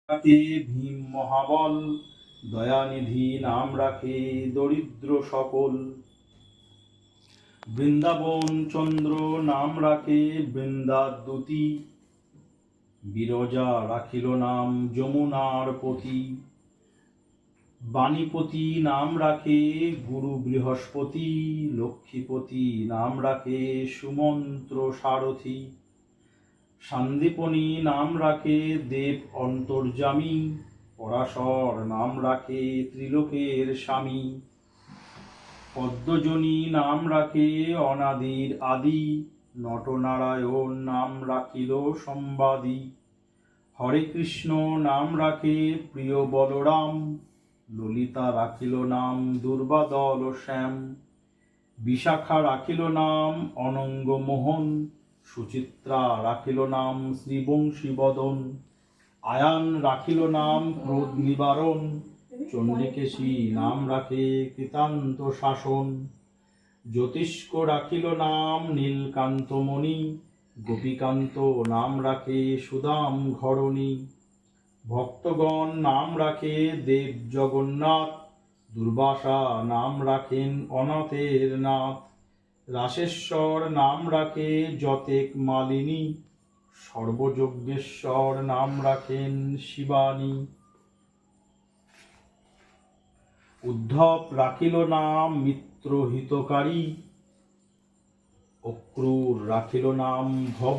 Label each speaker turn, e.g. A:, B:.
A: রাখে ভীম মহাবল, দয়ানিধি নাম রাখে দরিদ্র সকল। বৃন্দাবন চন্দ্র নাম রাখে বৃন্দাদ্যুতি, বিরজা রাখিল নাম যমুনার পতি। বাণীপতি নাম রাখে গুরু বৃহস্পতি, লক্ষ্মীপতি নাম রাখে সুমন্ত্র সারথি। সন্দীপনী নাম রাখে দেব অন্তর্যামী, পরাশর নাম রাখে ত্রিলোকের স্বামী। পদ্মজনী নাম রাখে অনাদির আদি, নটনারায়ণ নাম রাখিল সম্বাদী। হরে কৃষ্ণ নাম রাখে প্রিয় বলরাম, ললিতা রাখিল নাম দুর্বাদল শ্যাম। বিশাখা রাখিল নাম অনঙ্গ মোহন, সুচিত্রা রাখিল নাম শ্রীবংশী বদন। আয়ান রাখিল নাম ক্রোধ নিবারণ, চণ্ডিকেশী নাম রাখে কৃতান্ত শাসন। জ্যোতিষ্ক রাখিল নাম নীলকান্তমণি, গোপীকান্ত নাম রাখে সুদাম ঘরণী। ভক্তগণ নাম রাখে দেব জগন্নাথ, দুর্বাসা নাম রাখেন অনাথের নাথ। রাসেশ্বর নাম রাখে যতেক মালিনী, সর্বযজ্ঞেশ্বর নাম রাখেন শিবানী। উদ্ধব রাখিল নাম মিত্র হিতকারী, অক্রূর রাখিল নাম ভব